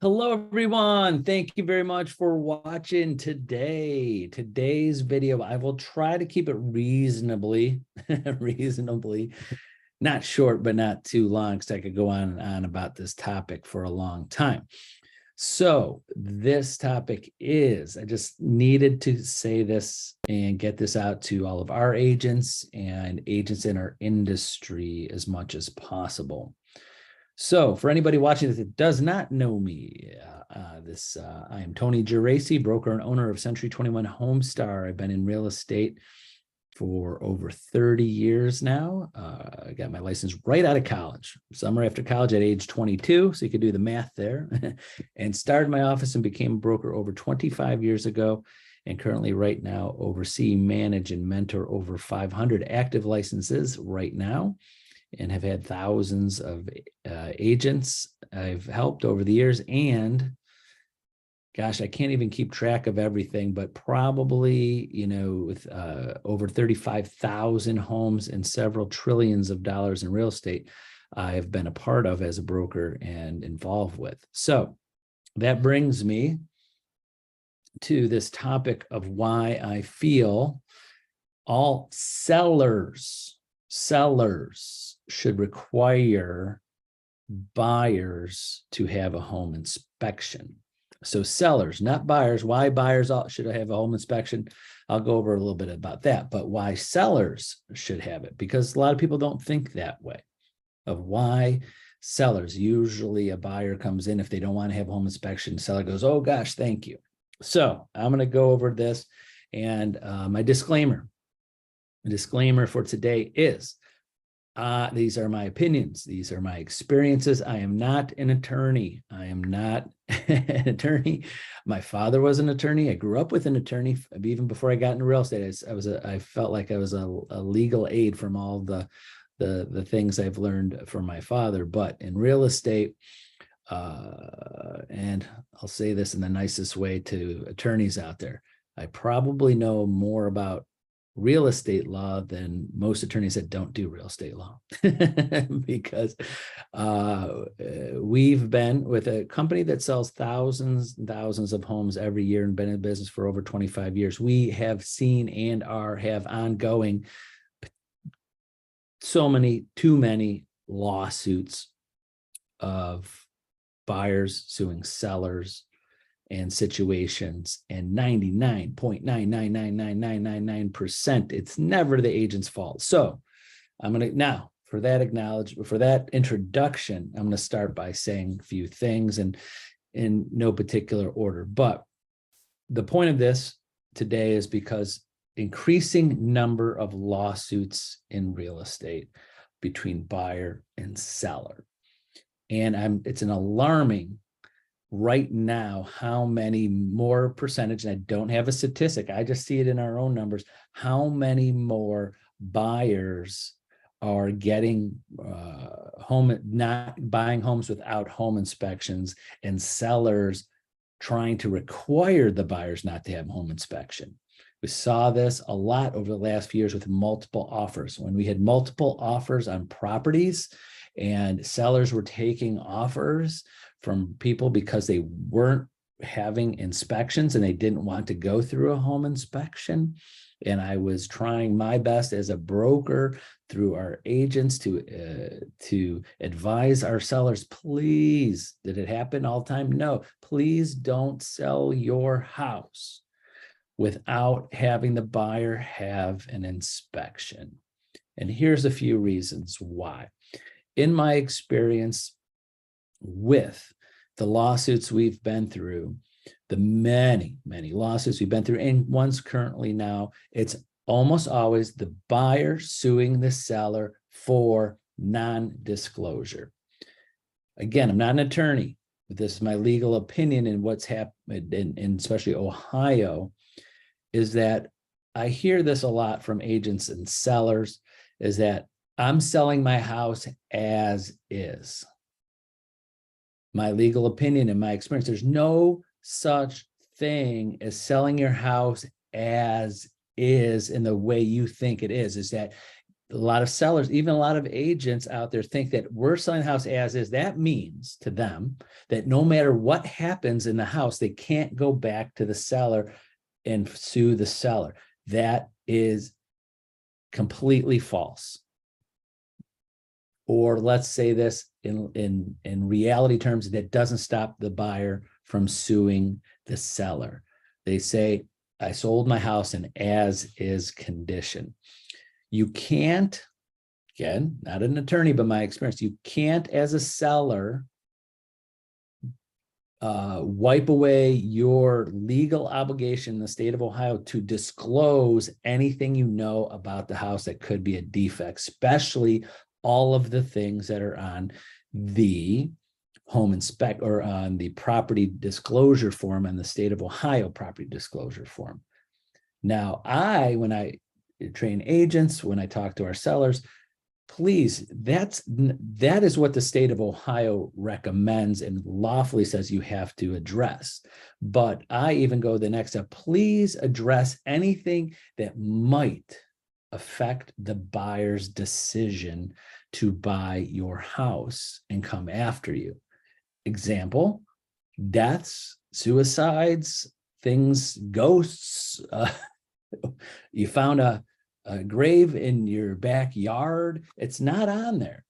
Hello, everyone. Thank you very much for watching today's video. I will try to keep it reasonably, not short, but not too long, because I could go on and on about this topic for a long time. So this topic is, I just needed to say this and get this out to all of our agents and agents in our industry as much as possible. So for anybody watching this that does not know me, I am Tony Geraci, broker and owner of Century 21 Homestar. I've been in real estate for over 30 years now. I got my license right out of college, summer after college at age 22. So you could do the math there and started my office and became a broker over 25 years ago. And currently right now oversee, manage, and mentor over 500 active licenses right now, and have had thousands of agents I've helped over the years. And gosh, I can't even keep track of everything, but probably, with over 35,000 homes and several trillions of dollars in real estate, I've been a part of as a broker and involved with. So that brings me to this topic of why I feel all sellers should require buyers to have a home inspection. So sellers, not buyers. Why buyers should have a home inspection? I'll go over a little bit about that, but why sellers should have it, because a lot of people don't think that way of why sellers. Usually a buyer comes in, if they don't want to have home inspection, seller goes, oh gosh, thank you. So I'm going to go over this, and my disclaimer for today is, these are my opinions. These are my experiences. I am not an attorney. I am not an attorney. My father was an attorney. I grew up with an attorney even before I got into real estate. I felt like I was a legal aid from all the things I've learned from my father. But in real estate, and I'll say this in the nicest way to attorneys out there, I probably know more about real estate law than most attorneys that don't do real estate law, because we've been with a company that sells thousands and thousands of homes every year and been in business for over 25 years. We have seen and have ongoing too many lawsuits of buyers suing sellers and situations, and 99.9999999%, it's never the agent's fault. So I'm going to now, for that introduction, I'm going to start by saying a few things, and in no particular order. But the point of this today is because increasing number of lawsuits in real estate between buyer and seller. And it's an alarming right now how many more percentage, and I don't have a statistic, I just see it in our own numbers, how many more buyers are getting not buying homes without home inspections, and sellers trying to require the buyers not to have home inspection. We saw this a lot over the last few years with multiple offers. When we had multiple offers on properties and sellers were taking offers from people because they weren't having inspections and they didn't want to go through a home inspection. And I was trying my best as a broker through our agents to advise our sellers, please, did it happen all the time? No, please don't sell your house without having the buyer have an inspection. And here's a few reasons why. In my experience with the lawsuits we've been through, the many lawsuits we've been through, and ones currently now, it's almost always the buyer suing the seller for non-disclosure. Again, I'm not an attorney, but this is my legal opinion, and what's happened in especially Ohio is that I hear this a lot from agents and sellers, is that I'm selling my house as is. My legal opinion and my experience, there's no such thing as selling your house as is in the way you think it is that a lot of sellers, even a lot of agents out there think that we're selling the house as is. That means to them that no matter what happens in the house, they can't go back to the seller and sue the seller. That is completely false. Or let's say this in reality terms, that doesn't stop the buyer from suing the seller. They say, I sold my house in as is condition. You can't, again, not an attorney, but my experience, you can't as a seller wipe away your legal obligation in the state of Ohio to disclose anything you know about the house that could be a defect, especially all of the things that are on the home inspect or on the property disclosure form and the state of Ohio property disclosure form. Now, when I train agents, when I talk to our sellers, please, that is what the state of Ohio recommends and lawfully says you have to address. But I even go the next step. Please address anything that might affect the buyer's decision to buy your house and come after you. Example, deaths, suicides, things, ghosts. You found a grave in your backyard. It's not on there,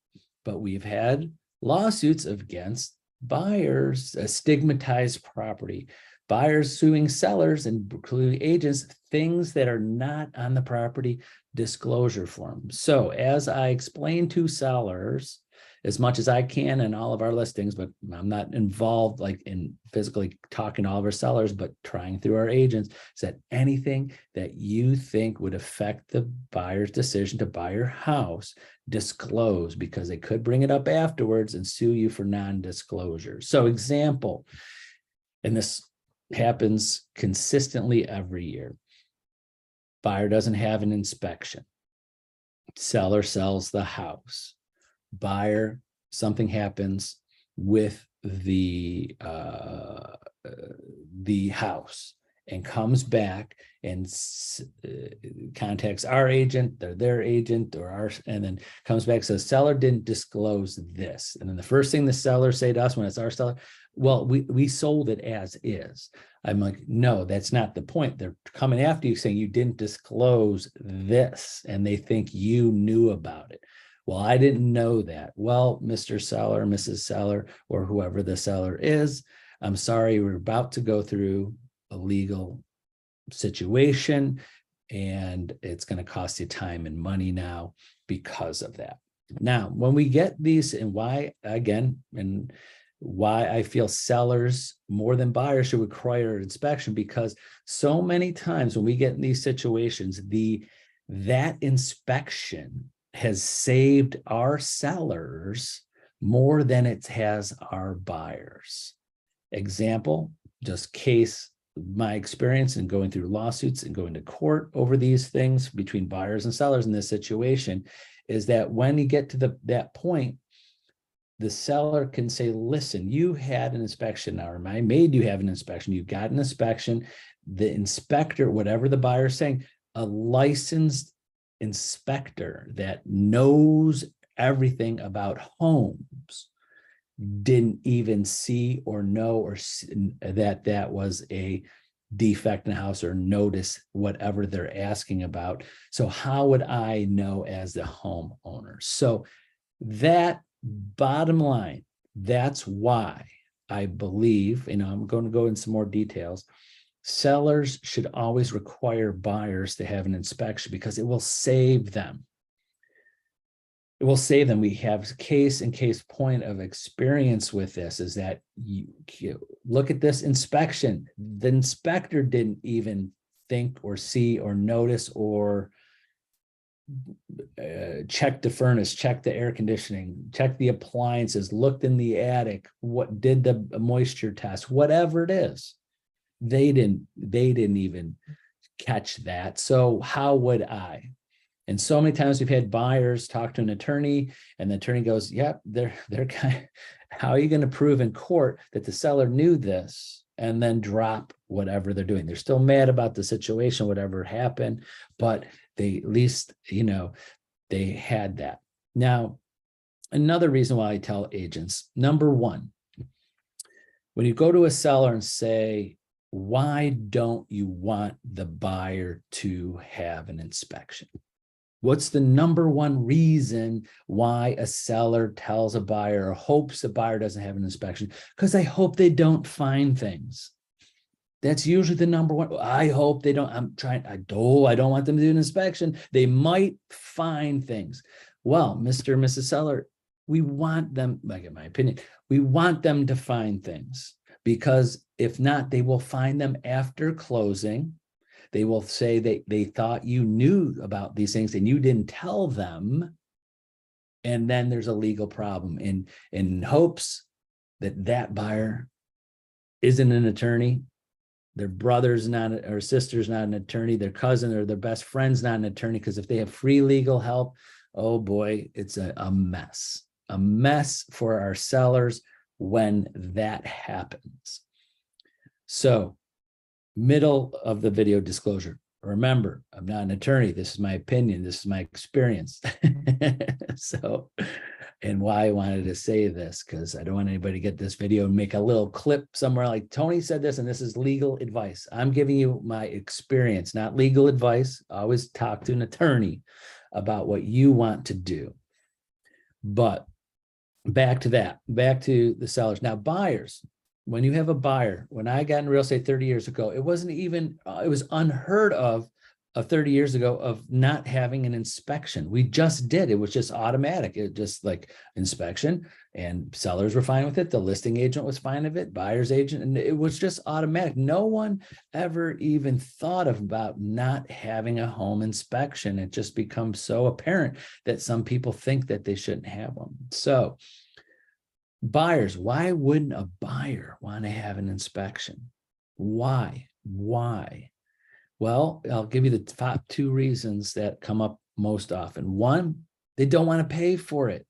but we've had lawsuits against buyers, stigmatized property, buyers suing sellers and including agents, things that are not on the property disclosure form. So as I explain to sellers as much as I can in all of our listings, but I'm not involved like in physically talking to all of our sellers, but trying through our agents, is that anything that you think would affect the buyer's decision to buy your house, disclose, because they could bring it up afterwards and sue you for non-disclosure. So example, and this happens consistently every year. Buyer doesn't have an inspection. Seller sells the house. Buyer, something happens with the house and comes back and contacts our agent, their agent, or ours, and then comes back and says, seller didn't disclose this. And then the first thing the seller say to us when it's our seller, well, we sold it as is. I'm like, no, that's not the point. They're coming after you saying you didn't disclose this, and they think you knew about it. Well, I didn't know that. Well, Mr. Seller, Mrs. Seller, or whoever the seller is, I'm sorry, we're about to go through a legal situation, and it's going to cost you time and money now because of that. Now, when we get these, and why, again, and why I feel sellers more than buyers should require inspection, because so many times when we get in these situations, that inspection has saved our sellers more than it has our buyers. Example, just case my experience in going through lawsuits and going to court over these things between buyers and sellers in this situation is that when you get to that point, the seller can say, listen, you had an inspection, or I made you have an inspection. You got an inspection. The inspector, whatever the buyer is saying, a licensed inspector that knows everything about homes didn't even see or know or that was a defect in the house or notice whatever they're asking about. So how would I know as the homeowner? So that bottom line, that's why I believe, I'm going to go in some more details. Sellers should always require buyers to have an inspection because it will save them. It will save them. We have case point of experience with this is that you look at this inspection. The inspector didn't even think or see or notice or check the furnace, check the air conditioning, check the appliances, looked in the attic, what did the moisture test, whatever it is. They didn't even catch that. So how would I? And so many times we've had buyers talk to an attorney and the attorney goes, yep, they're kind of, how are you going to prove in court that the seller knew this and then drop whatever they're doing? They're still mad about the situation, whatever happened, but they at least, they they had that. Now, another reason why I tell agents, number one, when you go to a seller and say, why don't you want the buyer to have an inspection? What's the number one reason why a seller tells a buyer or hopes a buyer doesn't have an inspection? Because I hope they don't find things. That's usually the number one. I hope they don't. I don't want them to do an inspection. They might find things. Well, Mr. and Mrs. Seller, we want them, like in my opinion, we want them to find things, because if not, they will find them after closing. They will say they thought you knew about these things and you didn't tell them. And then there's a legal problem in hopes that that buyer isn't an attorney. Their brother's not, or sister's not an attorney, their cousin or their best friend's not an attorney, because if they have free legal help, oh boy, it's a mess for our sellers when that happens. So, middle of the video disclosure. Remember, I'm not an attorney. This is my opinion. This is my experience. So, and why I wanted to say this, because I don't want anybody to get this video and make a little clip somewhere like Tony said this, and this is legal advice. I'm giving you my experience, not legal advice. Always talk to an attorney about what you want to do. But back to the sellers. Now, buyers, when you have a buyer, when I got in real estate 30 years ago, it wasn't even, it was unheard of 30 years ago of not having an inspection. We just did. It was just automatic. It just like inspection, and sellers were fine with it. The listing agent was fine with it, buyer's agent, and it was just automatic. No one ever even thought about not having a home inspection. It just becomes so apparent that some people think that they shouldn't have one. So buyers, why wouldn't a buyer want to have an inspection? Why? Well, I'll give you the top two reasons that come up most often. One, they don't want to pay for it.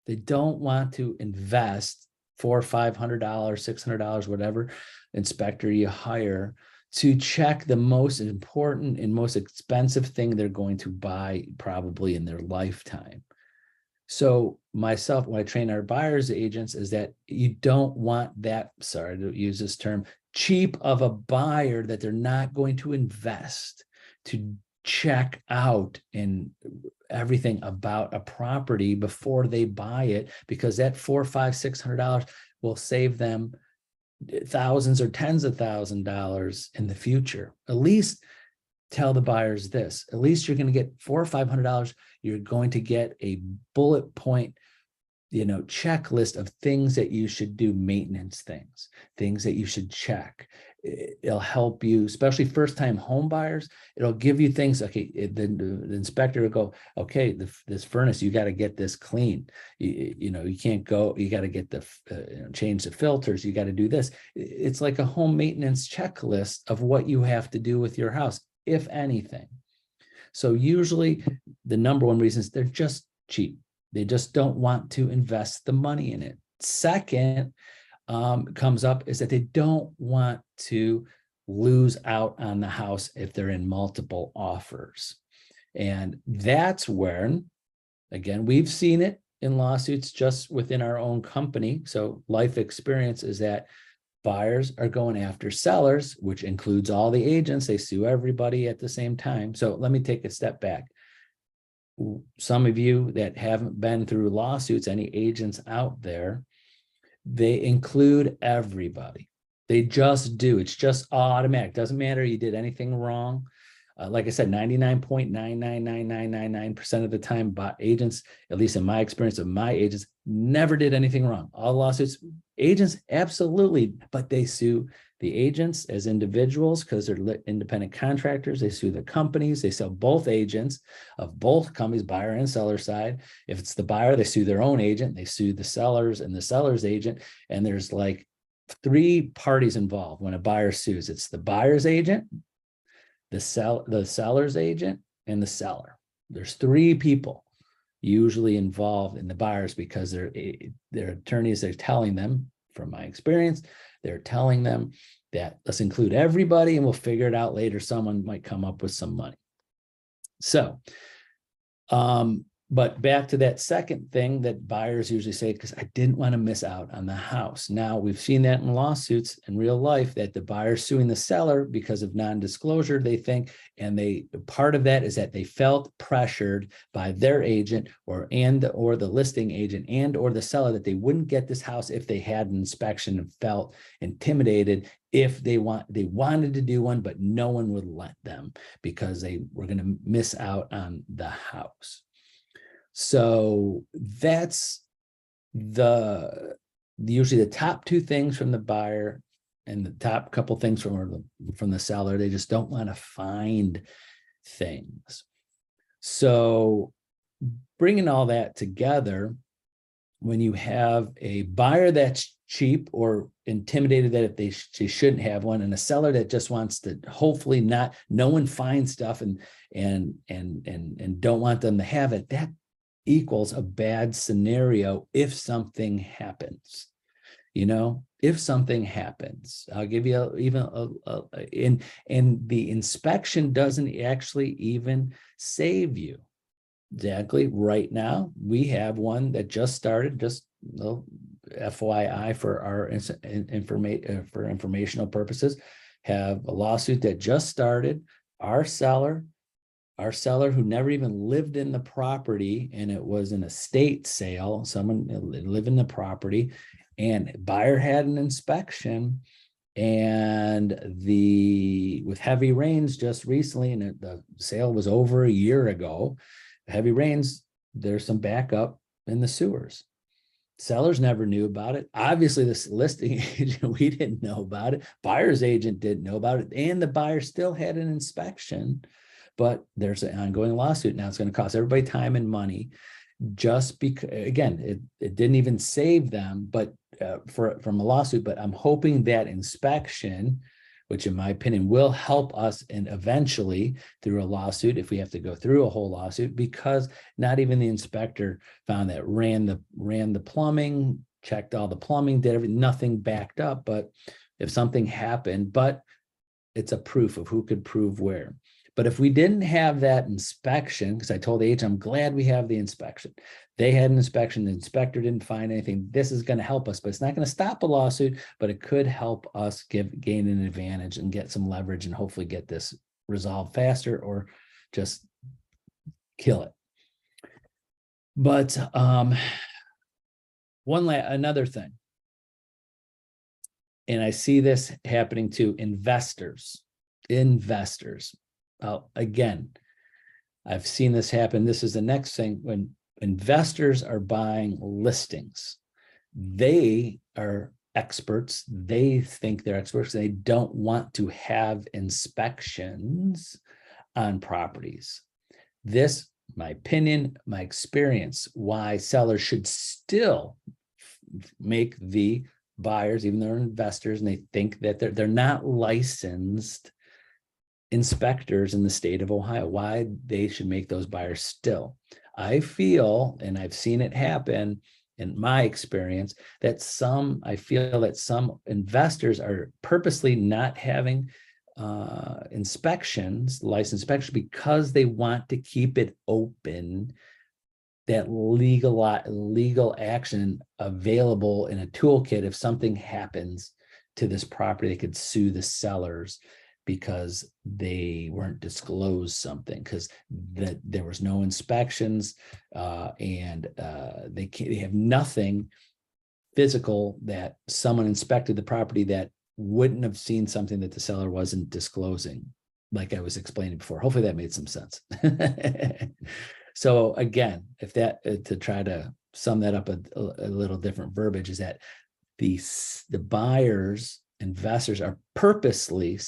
They don't want to invest $400 or $500, $600, whatever inspector you hire to check the most important and most expensive thing they're going to buy probably in their lifetime. So myself, when I train our buyers agents, is that you don't want that, sorry to use this term, cheap of a buyer that they're not going to invest to check out in everything about a property before they buy it, because that $400, $500, $600 will save them thousands or tens of $1,000s in the future. At least tell the buyers this, at least you're going to get $400 or $500. You're going to get a bullet point, checklist of things that you should do, maintenance things that you should check. It'll help you, especially first-time home buyers. It'll give you things. Okay, the inspector will go, okay, this furnace, you got to get this clean. You can't go. You got to get change the filters. You got to do this. It's like a home maintenance checklist of what you have to do with your house, if anything. So usually the number one reason is they're just cheap. They just don't want to invest the money in it. Second, comes up is that they don't want to lose out on the house if they're in multiple offers. And that's where, again, we've seen it in lawsuits just within our own company. So life experience is that buyers are going after sellers, which includes all the agents. They sue everybody at the same time. So let me take a step back. Some of you that haven't been through lawsuits, any agents out there, they include everybody. They just do. It's just automatic. Doesn't matter you did anything wrong. Like I said, 99.99999% of the time, agents, at least in my experience of my agents, never did anything wrong. All lawsuits, agents, absolutely, but they sue the agents as individuals because they're independent contractors. They sue the companies. They sue both agents of both companies, buyer and seller side. If it's the buyer, they sue their own agent. They sue the sellers and the seller's agent. And there's like 3 parties involved when a buyer sues. It's the buyer's agent, the seller's agent, and the seller. There's 3 people usually involved in the buyers because their attorneys are telling them, from my experience, they're telling them that let's include everybody and we'll figure it out later. Someone might come up with some money. So But back to that second thing that buyers usually say, because I didn't want to miss out on the house. Now, we've seen that in lawsuits in real life, that the buyer suing the seller because of non-disclosure, they think, and part of that is that they felt pressured by their agent or the listing agent and or the seller that they wouldn't get this house if they had an inspection, and felt intimidated if they wanted to do one, but no one would let them because they were going to miss out on the house. So that's usually the top two things from the buyer and the top couple things from the seller. They just don't want to find things. So bringing all that together, when you have a buyer that's cheap or intimidated that they shouldn't have one, and a seller that just wants to hopefully no one finds stuff and don't want them to have it, that equals a bad scenario if something happens. If something happens, I'll give you and the inspection doesn't actually even save you. Exactly. Right now, we have one that just started, just FYI for our for informational purposes, have a lawsuit that just started. Our seller who never even lived in the property, and it was an estate sale. Someone lived in the property, and buyer had an inspection, and with heavy rains just recently, and the sale was over a year ago. Heavy rains, there's some backup in the sewers. Sellers never knew about it. Obviously, this listing agent, we didn't know about it. Buyer's agent didn't know about it, and the buyer still had an inspection. But there's an ongoing lawsuit now. It's going to cost everybody time and money, just because, again, it didn't even save them, but from a lawsuit. But I'm hoping that inspection, which in my opinion will help us, and eventually through a lawsuit, if we have to go through a whole lawsuit, because not even the inspector found that, ran the plumbing, checked all the plumbing, did everything, nothing backed up. But if something happened, but it's a proof of who could prove where. But if we didn't have that inspection, because I told the agent, I'm glad we have the inspection. They had an inspection, the inspector didn't find anything. This is going to help us, but it's not going to stop a lawsuit, but it could help us gain an advantage and get some leverage and hopefully get this resolved faster or just kill it. But another thing, and I see this happening to investors. Again, I've seen this happen. This is the next thing. When investors are buying listings, they are experts. They think they're experts. They don't want to have inspections on properties. This, my opinion, my experience, why sellers should still make the buyers, even though they're investors and they think that they're not licensed inspectors in the state of Ohio, why they should make those buyers still. I feel, and I've seen it happen in my experience, that I feel that some investors are purposely not having licensed inspections, because they want to keep it open, that legal action available in a toolkit. If something happens to this property, they could sue the sellers because they weren't disclosed something, because there was no inspections, and they have nothing physical that someone inspected the property that wouldn't have seen something that the seller wasn't disclosing, like I was explaining before. Hopefully that made some sense. So again, if that, to try to sum that up a little different verbiage, is that the buyers, investors are purposely,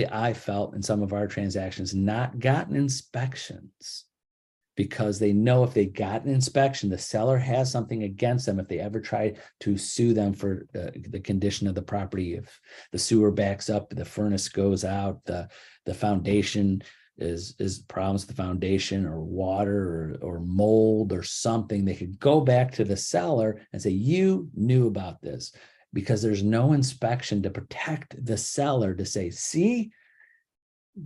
I felt in some of our transactions, not gotten inspections, because they know if they got an inspection, the seller has something against them if they ever try to sue them for the condition of the property. If the sewer backs up, the furnace goes out, the foundation is problems with the foundation, or water or mold or something, they could go back to the seller and say, you knew about this, because there's no inspection to protect the seller, to say, see,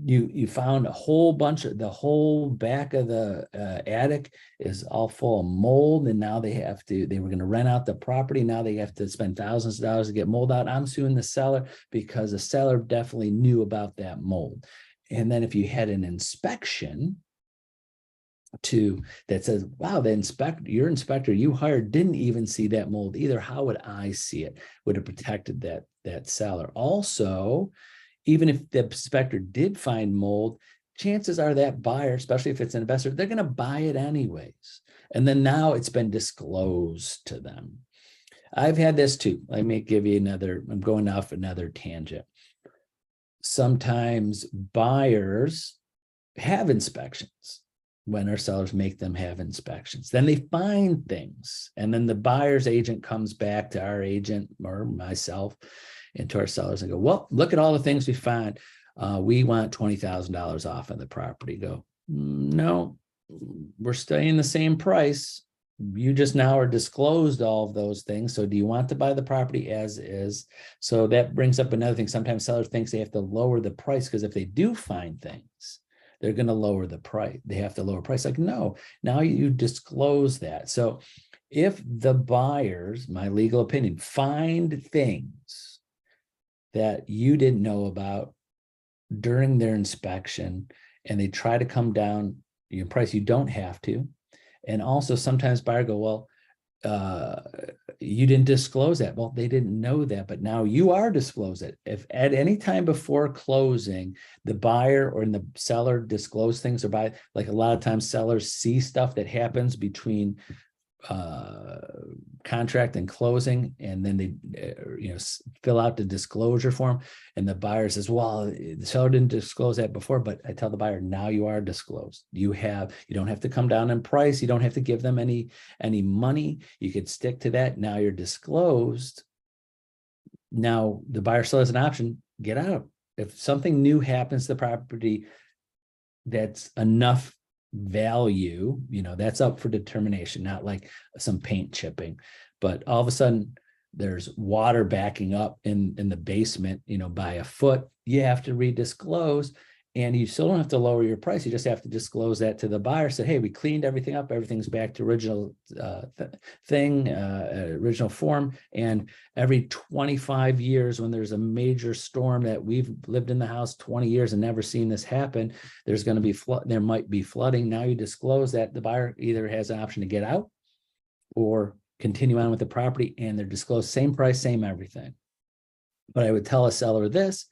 you found a whole bunch of the whole back of the attic is all full of mold, and now they were going to rent out the property. Now they have to spend thousands of dollars to get mold out. I'm suing the seller because the seller definitely knew about that mold. And then if you had an inspection that says, wow, your inspector you hired didn't even see that mold either, how would I see it? Would have protected that seller. Also, even if the inspector did find mold, chances are that buyer, especially if it's an investor, they're going to buy it anyways. And then now it's been disclosed to them. I've had this too. Let me give you I'm going off another tangent. Sometimes buyers have inspections when our sellers make them have inspections. Then they find things. And then the buyer's agent comes back to our agent or myself and to our sellers and go, well, look at all the things we find. We want $20,000 off of the property. Go, no, we're staying the same price. You just now are disclosed all of those things. So do you want to buy the property as is? So that brings up another thing. Sometimes sellers think they have to lower the price because if they do find things, they're going to lower the price. They have to lower price. Like, no, now you disclose that. So if the buyers, my legal opinion, find things that you didn't know about during their inspection and they try to come down your price, you don't have to. And also sometimes buyers go, well, you didn't disclose that. Well, they didn't know that, but now you are disclosed it. If at any time before closing, the buyer or the seller disclose things, or buy, like a lot of times sellers see stuff that happens between contract and closing, and then they fill out the disclosure form, and the buyer says, well, the seller didn't disclose that before. But I tell the buyer, now you are disclosed. You don't have to come down in price. You don't have to give them any money. You could stick to that. Now you're disclosed. Now the buyer still has an option, get out. If something new happens to the property that's enough value, that's up for determination, not like some paint chipping, but all of a sudden there's water backing up in the basement, by a foot, you have to redisclose, and you still don't have to lower your price. You just have to disclose that to the buyer. Say, hey, we cleaned everything up. Everything's back to original original form. And every 25 years, when there's a major storm, that we've lived in the house 20 years and never seen this happen, there's going to be there might be flooding. Now you disclose that. The buyer either has an option to get out or continue on with the property, and they're disclosed same price, same everything. But I would tell a seller this: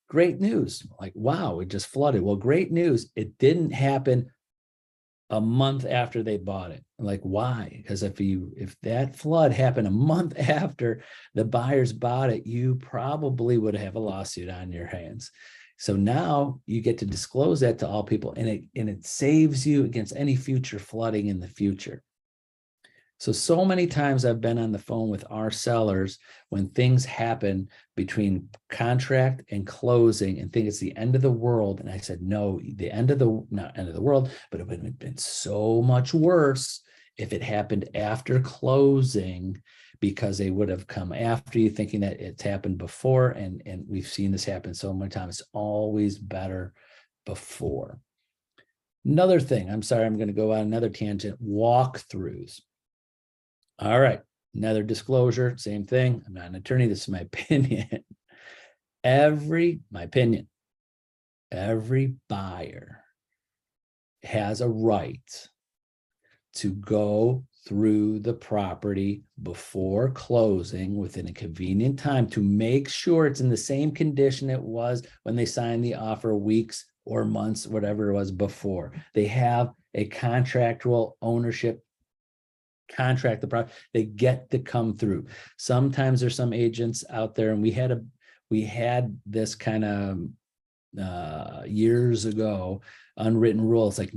great news. Like, wow, it just flooded. Well, great news. It didn't happen a month after they bought it. Like, why? Because if that flood happened a month after the buyers bought it, you probably would have a lawsuit on your hands. So now you get to disclose that to all people, and it saves you against any future flooding in the future. So many times I've been on the phone with our sellers when things happen between contract and closing and think it's the end of the world. And I said, no, not end of the world, but it would have been so much worse if it happened after closing, because they would have come after you thinking that it's happened before. And we've seen this happen so many times. It's always better before. Another thing, I'm sorry, I'm going to go on another tangent, walkthroughs. All right, another disclosure, same thing. I'm not an attorney. This is my opinion. Every buyer has a right to go through the property before closing within a convenient time to make sure it's in the same condition it was when they signed the offer weeks or months, whatever it was before. They have a contractual ownership contract the product, they get to come through. Sometimes there's some agents out there, and we had this kind of years ago, unwritten rules, like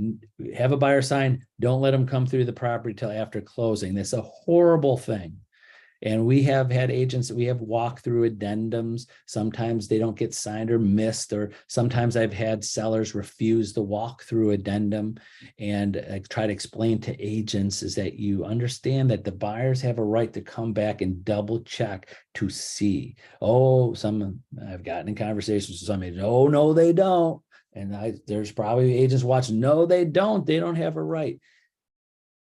have a buyer sign, don't let them come through the property till after closing. That's a horrible thing. And we have had agents that we have walkthrough addendums. Sometimes they don't get signed or missed, or sometimes I've had sellers refuse the walkthrough addendum. And I try to explain to agents is that you understand that the buyers have a right to come back and double check to see. I've gotten in conversations with some agents, oh, no, they don't. And there's probably agents watching. No, they don't. They don't have a right.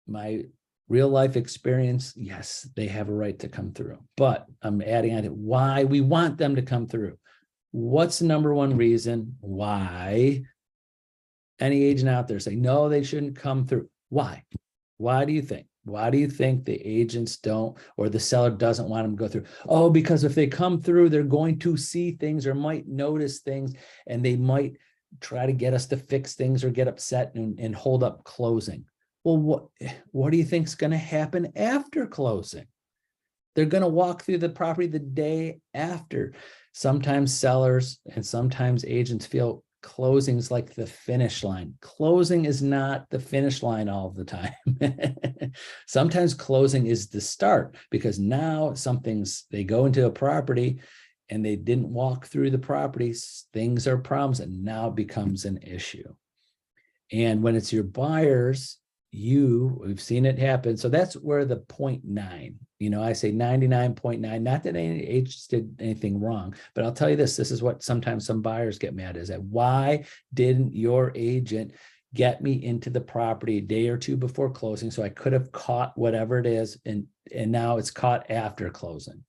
My real life experience, yes, they have a right to come through. But I'm adding on to why we want them to come through. What's the number one reason why any agent out there say, no, they shouldn't come through? Why? Why do you think? Why do you think the agents don't, or the seller doesn't want them to go through? Oh, because if they come through, they're going to see things or might notice things, and they might try to get us to fix things or get upset and hold up closing. Well, what do you think is going to happen after closing? They're going to walk through the property the day after. Sometimes sellers and sometimes agents feel closing's like the finish line. Closing is not the finish line all the time. Sometimes closing is the start, because now they go into a property and they didn't walk through the property, things are problems, and now it becomes an issue. And when it's your buyers, we've seen it happen. So that's where the 0.9, I say 99.9, not that any agents did anything wrong, but I'll tell you this is what sometimes some buyers get mad is at. Why didn't your agent get me into the property a day or two before closing so I could have caught whatever it is, and now it's caught after closing?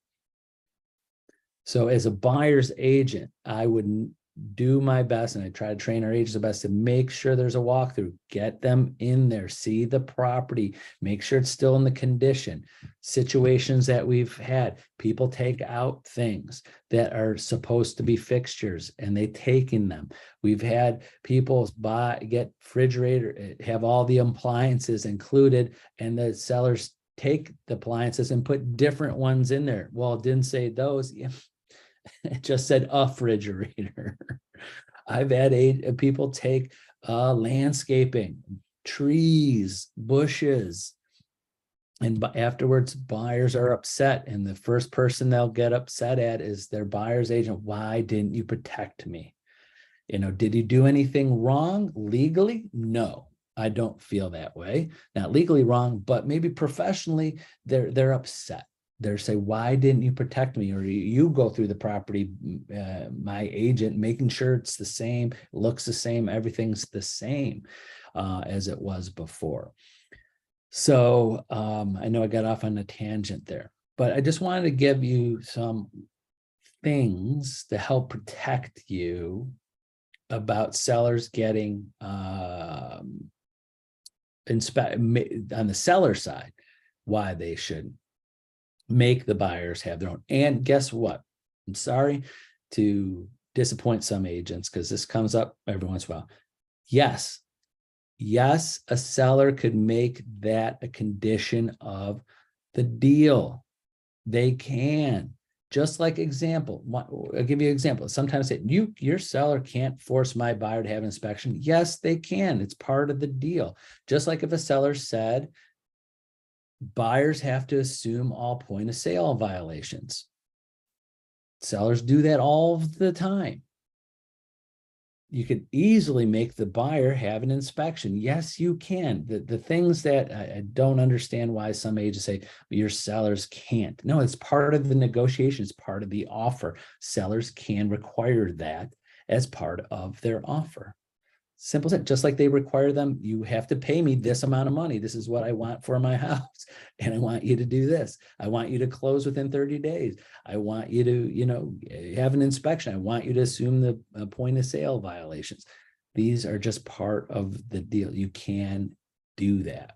So as a buyer's agent, I would do my best, and I try to train our agents the best to make sure there's a walkthrough, get them in there, see the property, make sure it's still in the condition. Situations that we've had, people take out things that are supposed to be fixtures and they taking them. We've had people get refrigerator, have all the appliances included, and the sellers take the appliances and put different ones in there. Well, it didn't say those. It just said a refrigerator. I've had people take landscaping, trees, bushes, and afterwards buyers are upset. And the first person they'll get upset at is their buyer's agent. Why didn't you protect me? Did you do anything wrong legally? No, I don't feel that way. Not legally wrong, but maybe professionally, they're upset. They're saying, why didn't you protect me? Or you go through the property, my agent, making sure it's the same, looks the same, everything's the same as it was before. So I know I got off on a tangent there, but I just wanted to give you some things to help protect you about sellers getting on the seller side, why they shouldn't make the buyers have their own. And guess what? I'm sorry to disappoint some agents, because this comes up every once in a while. Yes, a seller could make that a condition of the deal. They can. Just like example, I'll give you an example. Sometimes your seller can't force my buyer to have an inspection. Yes, they can. It's part of the deal. Just like if a seller said, buyers have to assume all point of sale violations. Sellers do that all the time. You could easily make the buyer have an inspection. Yes, you can. The things that I don't understand why some agents say your sellers can't. No, it's part of the negotiation. It's part of the offer. Sellers can require that as part of their offer. Simple as that. Just like they require them, you have to pay me this amount of money. This is what I want for my house. And I want you to do this. I want you to close within 30 days. I want you to, have an inspection. I want you to assume the point of sale violations. These are just part of the deal. You can do that.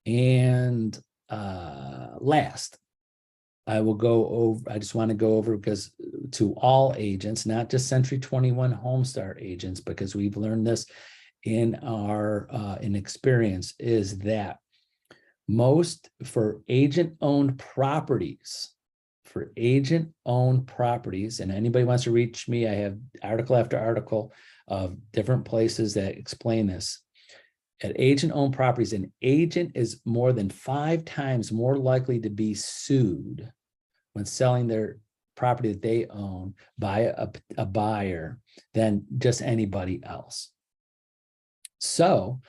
And last, I just want to go over, because to all agents, not just Century 21 Homestar agents, because we've learned this in our experience, is that for agent-owned properties, and anybody wants to reach me, I have article after article of different places that explain this. At agent-owned properties, an agent is more than 5 times more likely to be sued when selling their property that they own by a buyer than just anybody else. So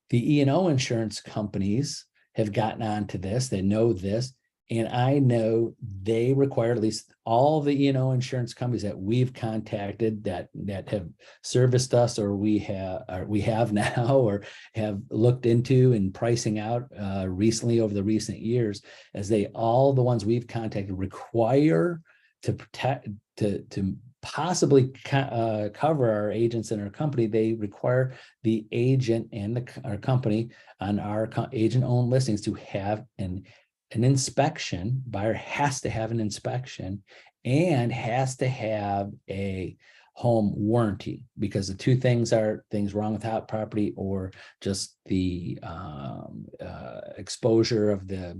the E&O insurance companies have gotten onto this. They know this, And I know they require, at least all the insurance companies that we've contacted that have serviced us, or we have now, or have looked into and pricing out recently over the recent years, as they all the ones we've contacted require to protect to possibly cover our agents and our company. They require the agent and our company on our agent-owned listings to have an inspection. Buyer has to have an inspection and has to have a home warranty, because the two things are things wrong with that property, or just the exposure of the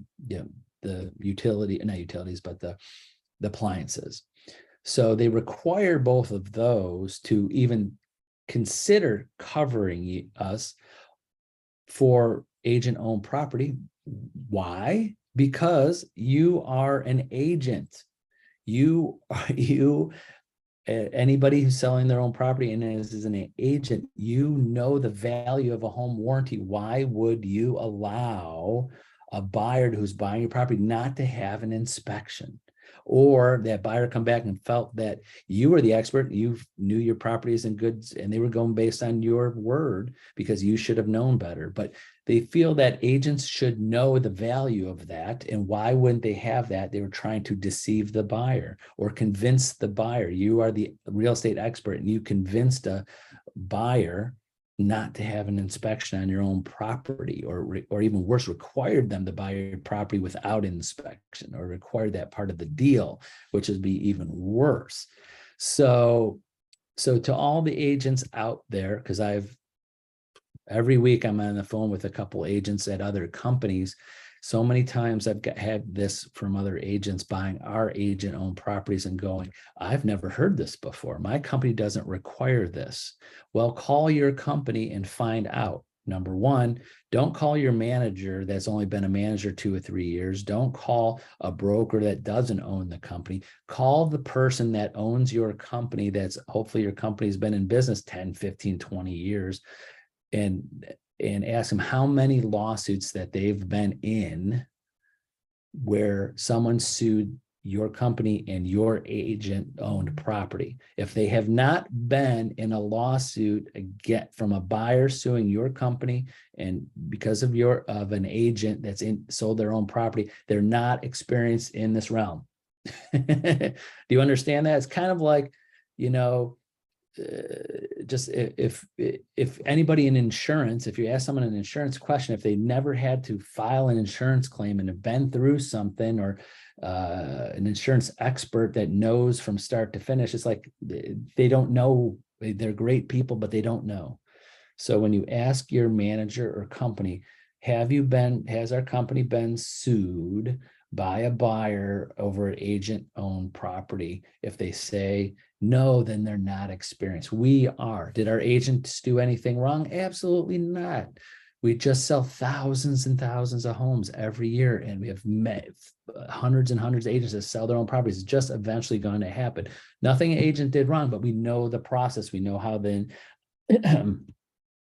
utility, not utilities, but the appliances. So they require both of those to even consider covering us for agent-owned property. Why? Because you are an agent. Anybody who's selling their own property and is an agent, you know the value of a home warranty. Why would you allow a buyer who's buying your property not to have an inspection? Or that buyer come back and felt that you were the expert, you knew your property is in good, and they were going based on your word because you should have known better. But they feel that agents should know the value of that. And why wouldn't they have that? They were trying to deceive the buyer or convince the buyer. You are the real estate expert and you convinced a buyer not to have an inspection on your own property, or even worse, required them to buy your property without inspection, or required that part of the deal, which would be even worse. So to all the agents out there, because every week I'm on the phone with a couple agents at other companies. So many times I've had this from other agents buying our agent-owned properties and going, I've never heard this before. My company doesn't require this. Well, call your company and find out. Number one, don't call your manager that's only been a manager 2 or 3 years. Don't call a broker that doesn't own the company. Call the person that owns your company, that's hopefully your company's been in business 10, 15, 20 years, and ask them how many lawsuits that they've been in where someone sued your company and your agent-owned property. If they have not been in a lawsuit from a buyer suing your company, and because of an agent that's sold their own property, they're not experienced in this realm. Do you understand that? It's kind of like, just if anybody in insurance, if you ask someone an insurance question, if they never had to file an insurance claim and have been through something, or an insurance expert that knows from start to finish, it's like they don't know. They're great people, but they don't know. So when you ask your manager or company, has our company been sued by a buyer over agent-owned property? If they say no, then they're not experienced. We are. Did our agents do anything wrong? Absolutely not. We just sell thousands and thousands of homes every year, and we have hundreds and hundreds of agents that sell their own properties. It's just eventually going to happen. Nothing an agent did wrong, but we know the process. We know how the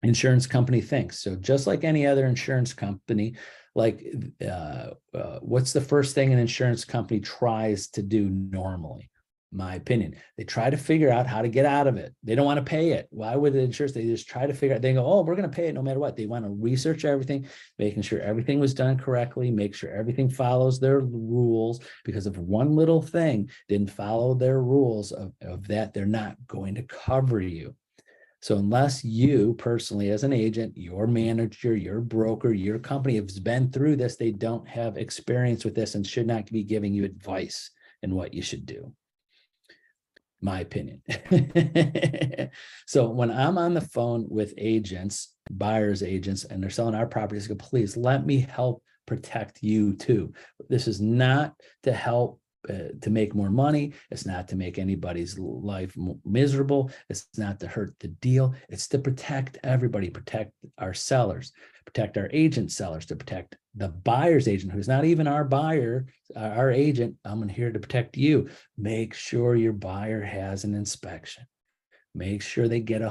insurance company thinks. So just like any other insurance company, like what's the first thing an insurance company tries to do normally? My opinion, they try to figure out how to get out of it. They don't want to pay it. Why would the insurance? They just try to figure out, they go, oh, we're going to pay it no matter what. They want to research everything, making sure everything was done correctly, make sure everything follows their rules, because if one little thing didn't follow their rules of that, they're not going to cover you. So unless you personally, as an agent, your manager, your broker, your company has been through this, they don't have experience with this and should not be giving you advice in what you should do. My opinion. So when I'm on the phone with agents, buyers agents, and they're selling our properties, I go, please let me help protect you too. This is not to help to make more money. It's not to make anybody's life miserable. It's not to hurt the deal. It's to protect everybody, protect our sellers, protect our agent sellers, to protect the buyer's agent, who's not even our buyer, our agent. I'm here to protect you. Make sure your buyer has an inspection. Make sure they get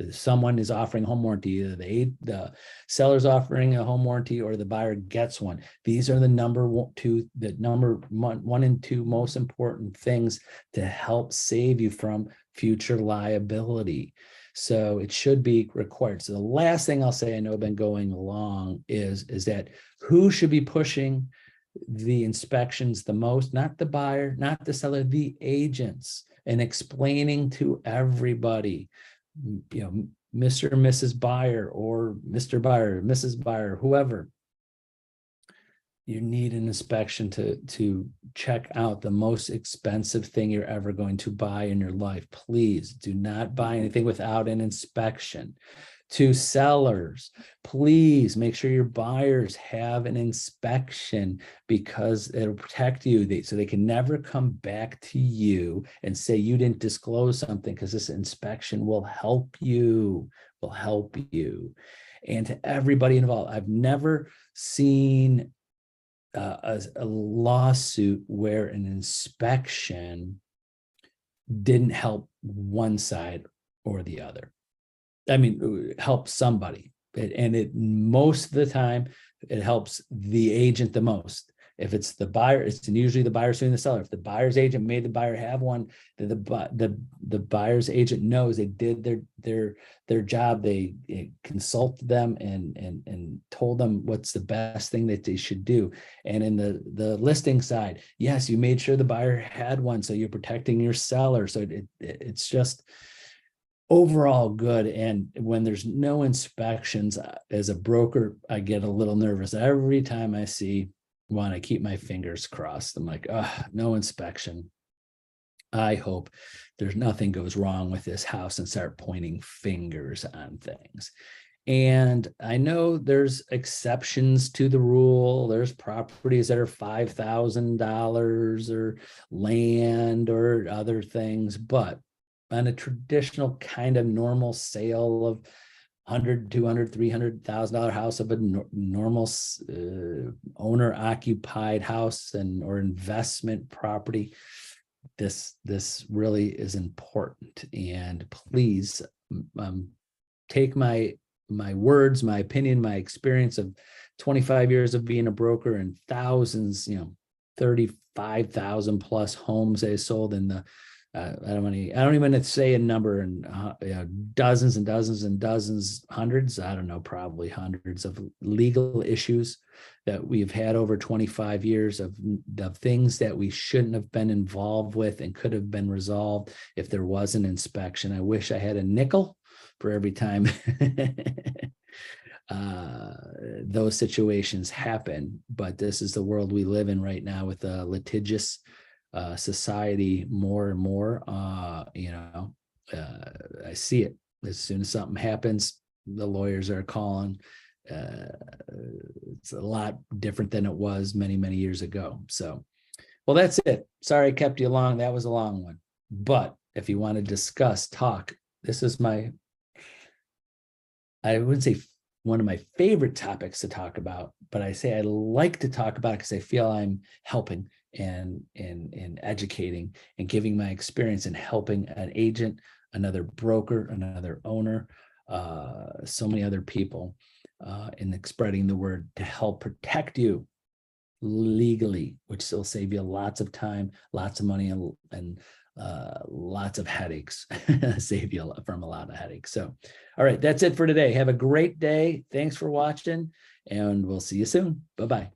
someone is offering home warranty, either the seller's offering a home warranty or the buyer gets one. These are the number one and two most important things to help save you from future liability. So it should be required. So the last thing I'll say, I know I've been going along, is that who should be pushing the inspections the most? Not the buyer, not the seller, the agents, and explaining to everybody, Mr. and Mrs. Buyer, or Mr. Buyer, Mrs. Buyer, whoever, you need an inspection to check out the most expensive thing you're ever going to buy in your life. Please do not buy anything without an inspection. To sellers, please make sure your buyers have an inspection, because it'll protect you. So they can never come back to you and say you didn't disclose something, because this inspection will help you, And to everybody involved, I've never seen a lawsuit where an inspection didn't help one side or the other. I mean, help somebody, and most of the time it helps the agent the most. If it's the buyer, it's usually the buyer suing the seller. If the buyer's agent made the buyer have one, then the buyer's agent knows they did their job. They consulted them and told them what's the best thing that they should do. And in the listing side, yes, you made sure the buyer had one, so you're protecting your seller. So it's just overall good. And when there's no inspections, as a broker, I get a little nervous every time I see one. I keep my fingers crossed. I'm like, no inspection. I hope there's nothing goes wrong with this house, and start pointing fingers on things. And I know there's exceptions to the rule. There's properties that are $5,000 or land or other things, but on a traditional kind of normal sale of $100,000, $200,000, $300,000 house, of a normal owner occupied house or investment property, this really is important. And please take my words, my opinion, my experience of 25 years of being a broker, and thousands, 35,000 plus homes I sold in the I don't even say a number, and dozens and dozens and dozens, hundreds, I don't know, probably hundreds of legal issues that we've had over 25 years of things that we shouldn't have been involved with and could have been resolved if there was an inspection. I wish I had a nickel for every time those situations happen, but this is the world we live in right now, with a litigious society more and more. I see it. As soon as something happens, the lawyers are calling. It's a lot different than it was many, many years ago. So, well, that's it. Sorry I kept you long. That was a long one. But if you want to talk, this is I wouldn't say one of my favorite topics to talk about, but I say I like to talk about it because I feel I'm helping and educating and giving my experience and helping an agent, another broker, another owner, so many other people, in spreading the word to help protect you legally, which will save you lots of time, lots of money, and lots of headaches. Save you from a lot of headaches. So, all right, that's it for today. Have a great day. Thanks for watching, and we'll see you soon. Bye-bye.